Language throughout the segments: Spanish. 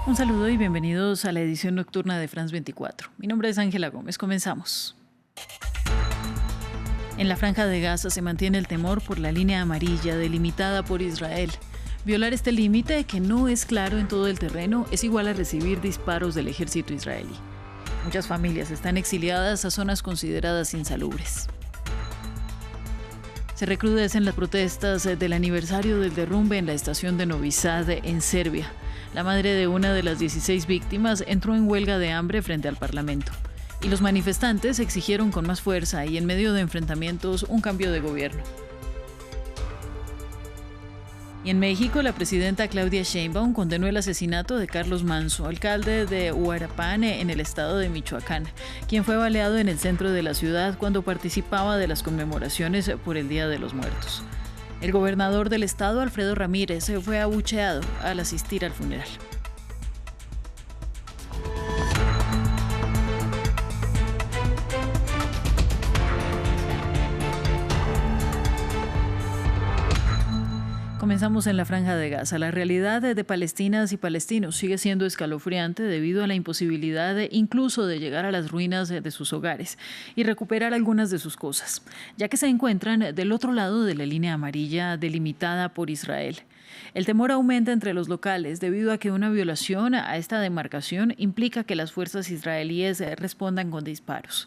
Un saludo y bienvenidos a la edición nocturna de France 24. Mi nombre es Ángela Gómez. Comenzamos. En la Franja de Gaza se mantiene el temor por la línea amarilla delimitada por Israel. Violar este límite, que no es claro en todo el terreno, es igual a recibir disparos del ejército israelí. Muchas familias están exiliadas a zonas consideradas insalubres. Se recrudecen las protestas del aniversario del derrumbe en la estación de Novi Sad, en Serbia. La madre de una de las 16 víctimas entró en huelga de hambre frente al Parlamento. Y los manifestantes exigieron con más fuerza y en medio de enfrentamientos un cambio de gobierno. Y en México, la presidenta Claudia Sheinbaum condenó el asesinato de Carlos Manso, alcalde de Huarapán, en el estado de Michoacán, quien fue baleado en el centro de la ciudad cuando participaba de las conmemoraciones por el Día de los Muertos. El gobernador del estado, Alfredo Ramírez, fue abucheado al asistir al funeral. Comenzamos en la Franja de Gaza. La realidad de palestinas y palestinos sigue siendo escalofriante debido a la imposibilidad incluso de llegar a las ruinas de sus hogares y recuperar algunas de sus cosas, ya que se encuentran del otro lado de la línea amarilla delimitada por Israel. El temor aumenta entre los locales debido a que una violación a esta demarcación implica que las fuerzas israelíes respondan con disparos.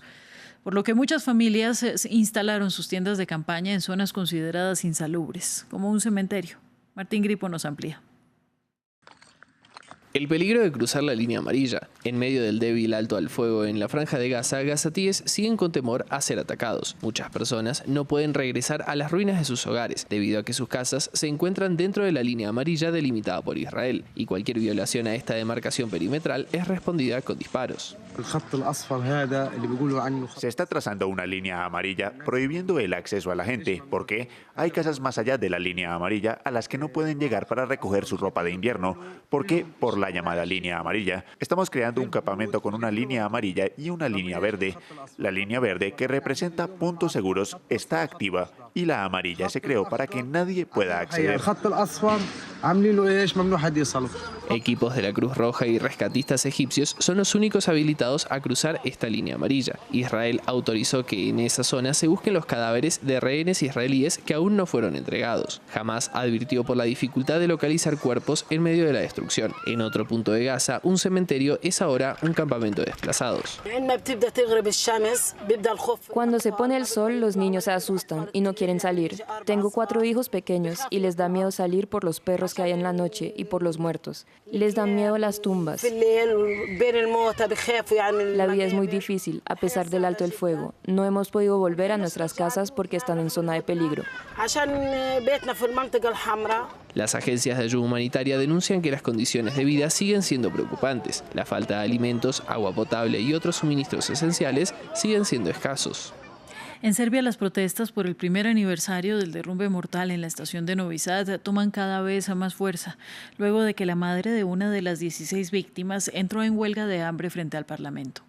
Por lo que muchas familias instalaron sus tiendas de campaña en zonas consideradas insalubres, como un cementerio. Martín Gripo nos amplía. El peligro de cruzar la línea amarilla. En medio del débil alto al fuego en la Franja de Gaza, gazatíes siguen con temor a ser atacados. Muchas personas no pueden regresar a las ruinas de sus hogares, debido a que sus casas se encuentran dentro de la línea amarilla delimitada por Israel, y cualquier violación a esta demarcación perimetral es respondida con disparos. Se está trazando una línea amarilla prohibiendo el acceso a la gente, porque hay casas más allá de la línea amarilla a las que no pueden llegar para recoger su ropa de invierno, porque por la llamada línea amarilla estamos creando un campamento con una línea amarilla y una línea verde. La línea verde, que representa puntos seguros, está activa y la amarilla se creó para que nadie pueda acceder. Equipos de la Cruz Roja y rescatistas egipcios son los únicos habilitados a cruzar esta línea amarilla. Israel autorizó que en esa zona se busquen los cadáveres de rehenes israelíes que aún no fueron entregados. Hamás advirtió por la dificultad de localizar cuerpos en medio de la destrucción. En otro punto de Gaza, un cementerio es ahora un campamento de desplazados. Cuando se pone el sol, los niños se asustan y no quieren salir. Tengo 4 hijos pequeños y les da miedo salir por los perros que hay en la noche y por los muertos. Les dan miedo las tumbas. La vida es muy difícil, a pesar del alto el fuego. No hemos podido volver a nuestras casas porque están en zona de peligro. Las agencias de ayuda humanitaria denuncian que las condiciones de vida siguen siendo preocupantes. La falta de alimentos, agua potable y otros suministros esenciales siguen siendo escasos. En Serbia, las protestas por el primer aniversario del derrumbe mortal en la estación de Novi Sad toman cada vez más fuerza, luego de que la madre de una de las 16 víctimas entró en huelga de hambre frente al Parlamento.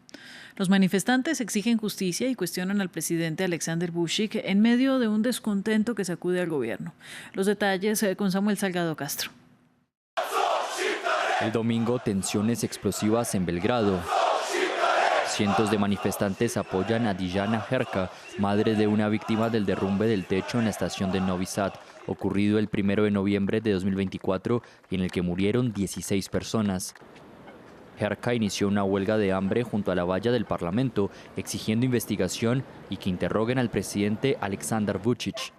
Los manifestantes exigen justicia y cuestionan al presidente Alexander Vučić en medio de un descontento que sacude al gobierno. Los detalles con Samuel Salgado Castro. El domingo, tensiones explosivas en Belgrado. Cientos de manifestantes apoyan a Dijana Herka, madre de una víctima del derrumbe del techo en la estación de Novi Sad, ocurrido el 1 de noviembre de 2024 y en el que murieron 16 personas. Herka inició una huelga de hambre junto a la valla del Parlamento, exigiendo investigación y que interroguen al presidente Aleksandar Vučić.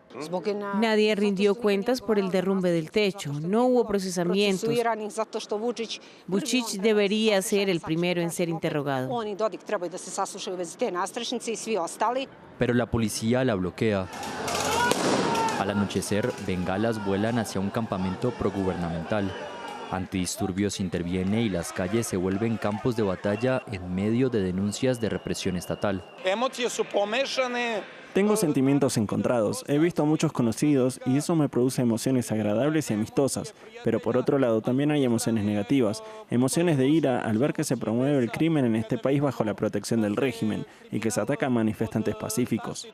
Nadie rindió cuentas por el derrumbe del techo, no hubo procesamientos. Vučić debería ser el primero en ser interrogado. Pero la policía la bloquea. Al anochecer, bengalas vuelan hacia un campamento progubernamental. Antidisturbios interviene y las calles se vuelven campos de batalla en medio de denuncias de represión estatal. Tengo sentimientos encontrados. He visto a muchos conocidos y eso me produce emociones agradables y amistosas. Pero por otro lado también hay emociones negativas. Emociones de ira al ver que se promueve el crimen en este país bajo la protección del régimen y que se atacan manifestantes pacíficos.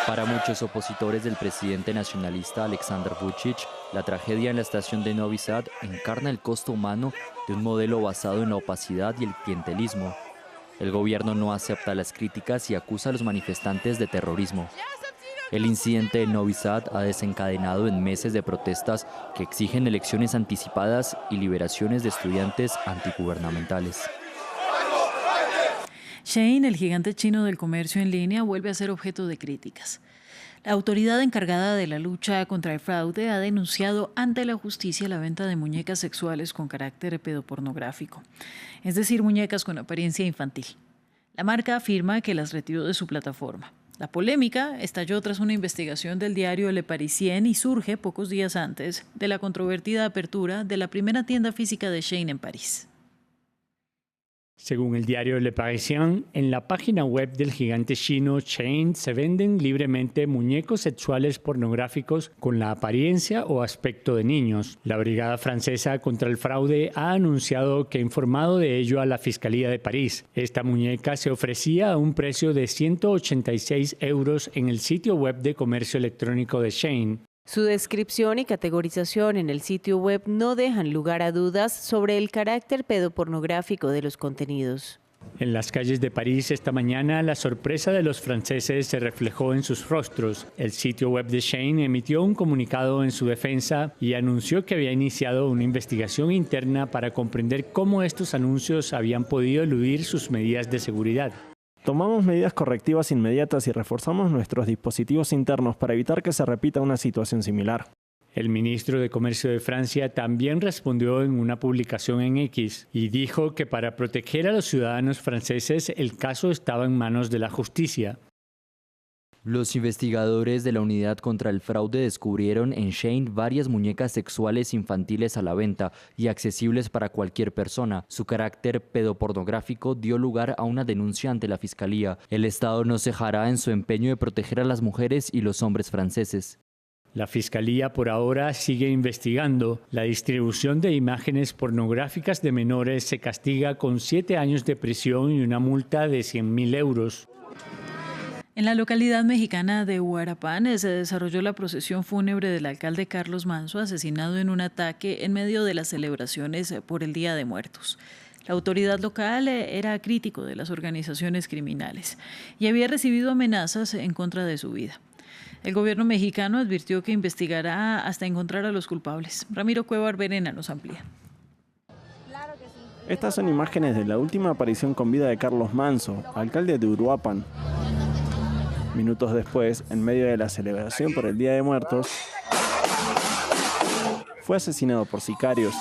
Para muchos opositores del presidente nacionalista Aleksandr Vučić, la tragedia en la estación de Novi Sad encarna el costo humano de un modelo basado en la opacidad y el clientelismo. El gobierno no acepta las críticas y acusa a los manifestantes de terrorismo. El incidente en Novi Sad ha desencadenado en meses de protestas que exigen elecciones anticipadas y liberaciones de estudiantes antigubernamentales. Shein, el gigante chino del comercio en línea, vuelve a ser objeto de críticas. La autoridad encargada de la lucha contra el fraude ha denunciado ante la justicia la venta de muñecas sexuales con carácter pedopornográfico, es decir, muñecas con apariencia infantil. La marca afirma que las retiró de su plataforma. La polémica estalló tras una investigación del diario Le Parisien y surge pocos días antes de la controvertida apertura de la primera tienda física de Shein en París. Según el diario Le Parisien, en la página web del gigante chino Shein se venden libremente muñecos sexuales pornográficos con la apariencia o aspecto de niños. La Brigada Francesa contra el Fraude ha anunciado que ha informado de ello a la Fiscalía de París. Esta muñeca se ofrecía a un precio de 186 € en el sitio web de comercio electrónico de Shein. Su descripción y categorización en el sitio web no dejan lugar a dudas sobre el carácter pedopornográfico de los contenidos. En las calles de París esta mañana, la sorpresa de los franceses se reflejó en sus rostros. El sitio web de Shein emitió un comunicado en su defensa y anunció que había iniciado una investigación interna para comprender cómo estos anuncios habían podido eludir sus medidas de seguridad. Tomamos medidas correctivas inmediatas y reforzamos nuestros dispositivos internos para evitar que se repita una situación similar. El ministro de Comercio de Francia también respondió en una publicación en X y dijo que para proteger a los ciudadanos franceses el caso estaba en manos de la justicia. Los investigadores de la Unidad contra el Fraude descubrieron en Shein varias muñecas sexuales infantiles a la venta y accesibles para cualquier persona. Su carácter pedopornográfico dio lugar a una denuncia ante la Fiscalía. El Estado no cejará en su empeño de proteger a las mujeres y los hombres franceses. La Fiscalía por ahora sigue investigando. La distribución de imágenes pornográficas de menores se castiga con 7 años de prisión y una multa de 100.000 €. En la localidad mexicana de Uruapan se desarrolló la procesión fúnebre del alcalde Carlos Manso, asesinado en un ataque en medio de las celebraciones por el Día de Muertos. La autoridad local era crítico de las organizaciones criminales y había recibido amenazas en contra de su vida. El gobierno mexicano advirtió que investigará hasta encontrar a los culpables. Ramiro Cueva Arberena nos amplía. Estas son imágenes de la última aparición con vida de Carlos Manso, alcalde de Uruapan. Minutos después, en medio de la celebración por el Día de Muertos, fue asesinado por sicarios.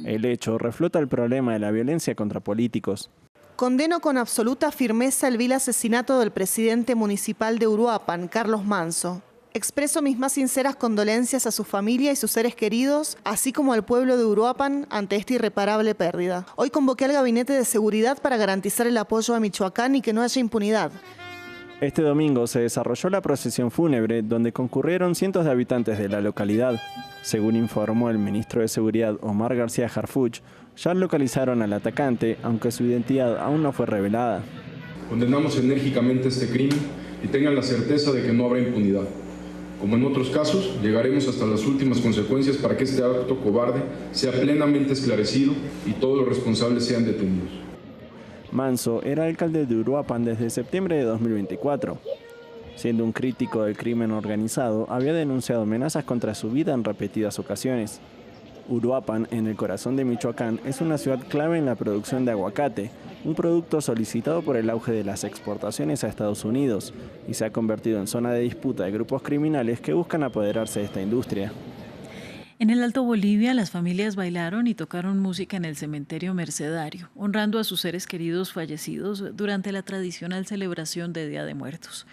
El hecho reflota el problema de la violencia contra políticos. Condeno con absoluta firmeza el vil asesinato del presidente municipal de Uruapan, Carlos Manso. Expreso mis más sinceras condolencias a su familia y sus seres queridos, así como al pueblo de Uruapan ante esta irreparable pérdida. Hoy convoqué al Gabinete de Seguridad para garantizar el apoyo a Michoacán y que no haya impunidad. Este domingo se desarrolló la procesión fúnebre, donde concurrieron cientos de habitantes de la localidad. Según informó el ministro de Seguridad, Omar García Harfuch, ya localizaron al atacante, aunque su identidad aún no fue revelada. Condenamos enérgicamente este crimen y tengan la certeza de que no habrá impunidad. Como en otros casos, llegaremos hasta las últimas consecuencias para que este acto cobarde sea plenamente esclarecido y todos los responsables sean detenidos. Manso era alcalde de Uruapan desde septiembre de 2024. Siendo un crítico del crimen organizado, había denunciado amenazas contra su vida en repetidas ocasiones. Uruapan, en el corazón de Michoacán, es una ciudad clave en la producción de aguacate, un producto solicitado por el auge de las exportaciones a Estados Unidos, y se ha convertido en zona de disputa de grupos criminales que buscan apoderarse de esta industria. En el Alto Bolivia, las familias bailaron y tocaron música en el cementerio Mercedario, honrando a sus seres queridos fallecidos durante la tradicional celebración de Día de Muertos.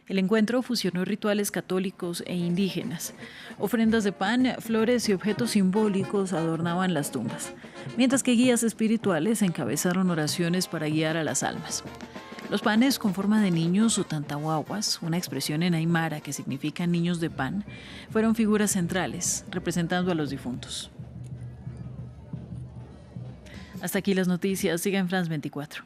El encuentro fusionó rituales católicos e indígenas. Ofrendas de pan, flores y objetos simbólicos adornaban las tumbas, mientras que guías espirituales encabezaron oraciones para guiar a las almas. Los panes con forma de niños o tantahuahuas, una expresión en aymara que significa niños de pan, fueron figuras centrales, representando a los difuntos. Hasta aquí las noticias. Siga en France 24.